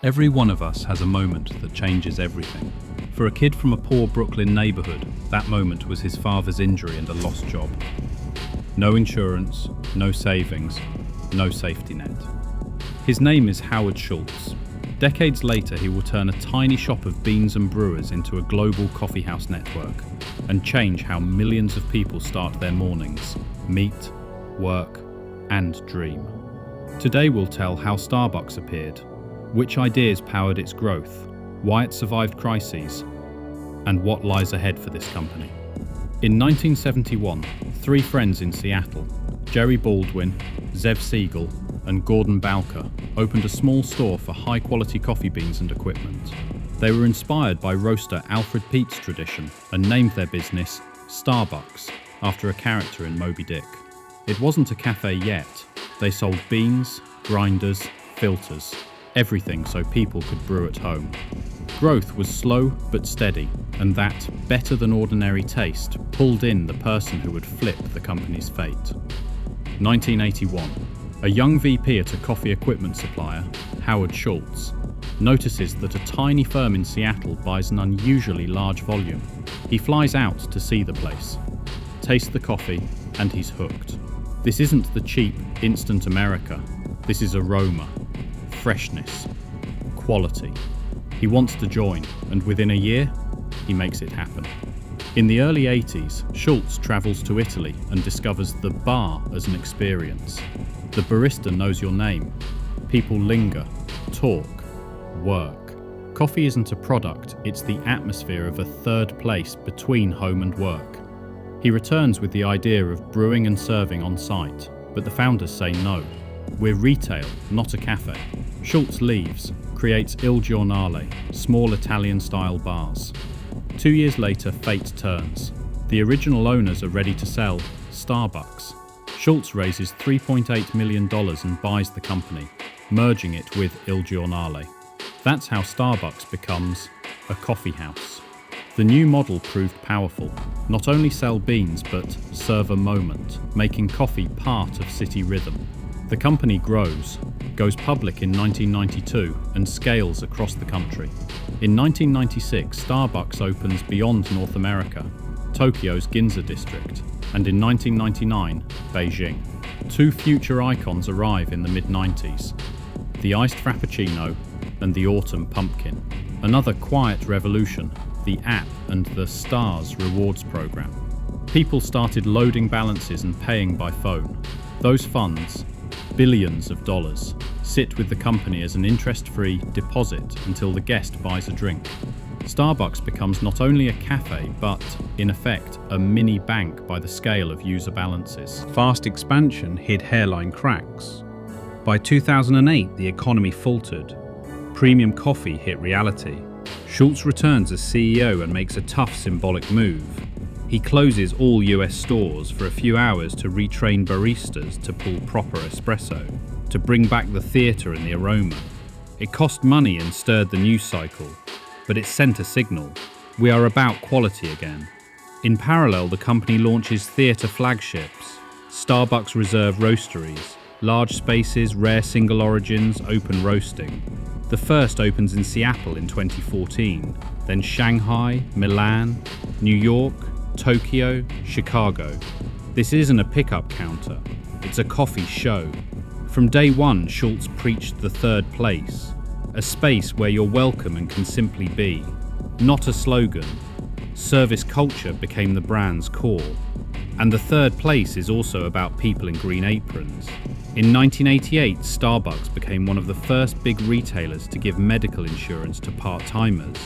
Every one of us has a moment that changes everything. For a kid from a poor Brooklyn neighborhood, that moment was his father's injury and a lost job. No insurance, no savings, no safety net. His name is Howard Schultz. Decades later, he will turn a tiny shop of beans and brewers into a global coffeehouse network and change how millions of people start their mornings, meet, work, and dream. Today we'll tell how Starbucks appeared, which ideas powered its growth, why it survived crises, and what lies ahead for this company. In 1971, three friends in Seattle, Jerry Baldwin, Zev Siegel, and Gordon Bowker, opened a small store for high-quality coffee beans and equipment. They were inspired by roaster Alfred Pete's tradition and named their business Starbucks, after a character in Moby Dick. It wasn't a cafe yet. They sold beans, grinders, filters, everything so people could brew at home. Growth was slow but steady, and that better-than-ordinary taste pulled in the person who would flip the company's fate. 1981. A young VP at a coffee equipment supplier, Howard Schultz, notices that a tiny firm in Seattle buys an unusually large volume. He flies out to see the place, tastes the coffee, and he's hooked. This isn't the cheap, instant America. This is aroma, freshness, quality. He wants to join, and within a year, he makes it happen. In the early 80s, Schultz travels to Italy and discovers the bar as an experience. The barista knows your name. People linger, talk, work. Coffee isn't a product, it's the atmosphere of a third place between home and work. He returns with the idea of brewing and serving on site, but the founders say no. We're retail, not a cafe. Schultz leaves, creates Il Giornale, small Italian-style bars. 2 years later, fate turns. The original owners are ready to sell Starbucks. Schultz raises $3.8 million and buys the company, merging it with Il Giornale. That's how Starbucks becomes a coffee house. The new model proved powerful. Not only sell beans, but serve a moment, making coffee part of city rhythm. The company grows, goes public in 1992, and scales across the country. In 1996, Starbucks opens beyond North America, Tokyo's Ginza district, and in 1999, Beijing. Two future icons arrive in the mid-90s, the iced frappuccino and the autumn pumpkin. Another quiet revolution, the app and the Stars rewards program. People started loading balances and paying by phone. Those funds, billions of dollars, sit with the company as an interest-free deposit until the guest buys a drink. Starbucks becomes not only a cafe, but, in effect, a mini bank by the scale of user balances. Fast expansion hid hairline cracks. By 2008, the economy faltered. Premium coffee hit reality. Schultz returns as CEO and makes a tough symbolic move. He closes all US stores for a few hours to retrain baristas to pull proper espresso, to bring back the theatre and the aroma. It cost money and stirred the news cycle, but it sent a signal. We are about quality again. In parallel, the company launches theatre flagships, Starbucks Reserve roasteries, large spaces, rare single origins, open roasting. The first opens in Seattle in 2014, then Shanghai, Milan, New York, Tokyo, Chicago. This isn't a pickup counter, it's a coffee show. From day one, Schultz preached the third place, a space where you're welcome and can simply be. Not a slogan. Service culture became the brand's core. And the third place is also about people in green aprons. In 1988, Starbucks became one of the first big retailers to give medical insurance to part-timers.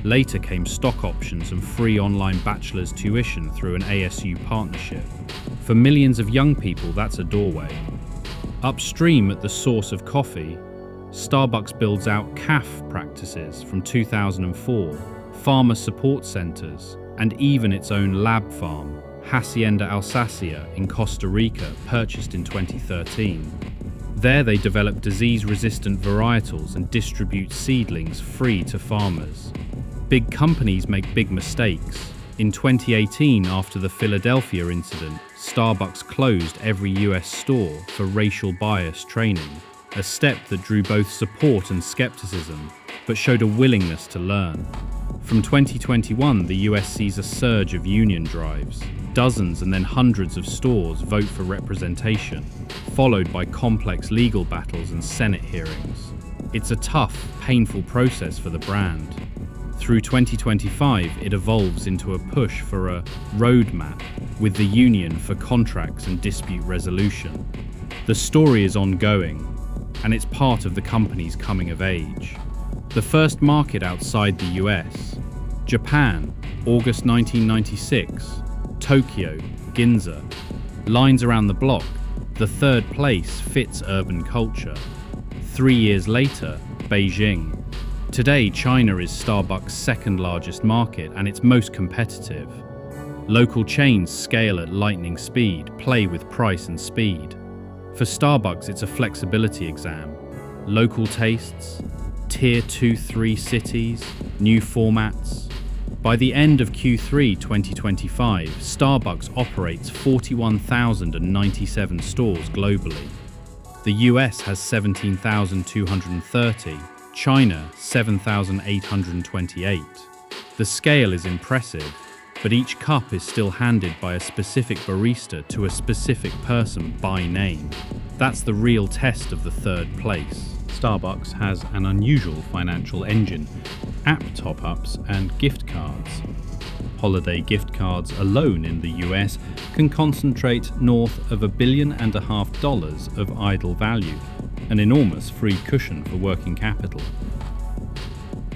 Later came stock options and free online bachelor's tuition through an ASU partnership. For millions of young people, that's a doorway. Upstream at the source of coffee, Starbucks builds out CAF practices from 2004, farmer support centers, and even its own lab farm, Hacienda Alsacia in Costa Rica, purchased in 2013. There they develop disease-resistant varietals and distribute seedlings free to farmers. Big companies make big mistakes. In 2018, after the Philadelphia incident, Starbucks closed every US store for racial bias training. a step that drew both support and skepticism, but showed a willingness to learn. From 2021, the US sees a surge of union drives. Dozens and then hundreds of stores vote for representation, followed by complex legal battles and Senate hearings. It's a tough, painful process for the brand. Through 2025, it evolves into a push for a roadmap with the union for contracts and dispute resolution. The story is ongoing, and it's part of the company's coming of age. The first market outside the US, Japan, August 1996, Tokyo, Ginza, lines around the block, the third place fits urban culture. 3 years later, Beijing. Today, China is Starbucks' second largest market and its most competitive. Local chains scale at lightning speed, play with price and speed. For Starbucks, it's a flexibility exam. Local tastes, Tier 2-3 cities, new formats. By the end of Q3 2025, Starbucks operates 41,097 stores globally. The US has 17,230, China 7,828. The scale is impressive, but each cup is still handed by a specific barista to a specific person by name. That's the real test of the third place. Starbucks has an unusual financial engine: app top-ups and gift cards. Holiday gift cards alone in the US can concentrate north of $1.5 billion of idle value, an enormous free cushion for working capital.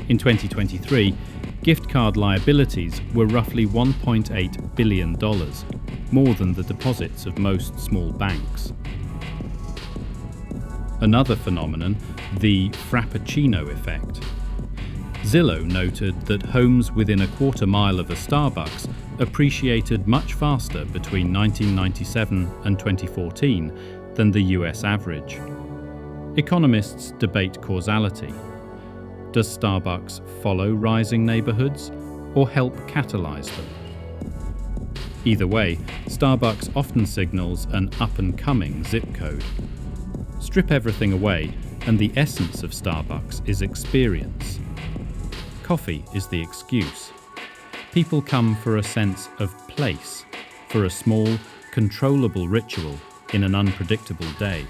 In 2023, gift card liabilities were roughly $1.8 billion, more than the deposits of most small banks. Another phenomenon, the Frappuccino effect. Zillow noted that homes within a quarter mile of a Starbucks appreciated much faster between 1997 and 2014 than the US average. Economists debate causality. Does Starbucks follow rising neighborhoods or help catalyze them? Either way, Starbucks often signals an up-and-coming zip code. Strip everything away, and the essence of Starbucks is experience. Coffee is the excuse. People come for a sense of place, for a small, controllable ritual in an unpredictable day.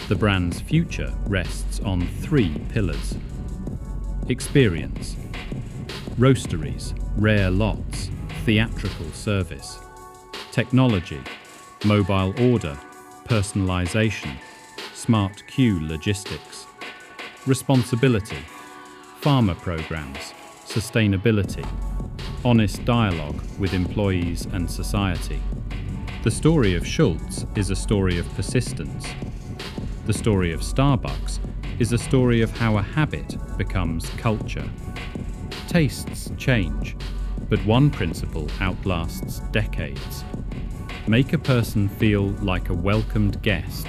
The brand's future rests on 3 pillars. Experience. Roasteries, rare lots, theatrical service. Technology. Mobile order, personalization, smart queue logistics. Responsibility. Pharma programs, sustainability. Honest dialogue with employees and society. The story of Schultz is a story of persistence. The story of Starbucks is a story of how a habit becomes culture. Tastes change, but one principle outlasts decades. Make a person feel like a welcomed guest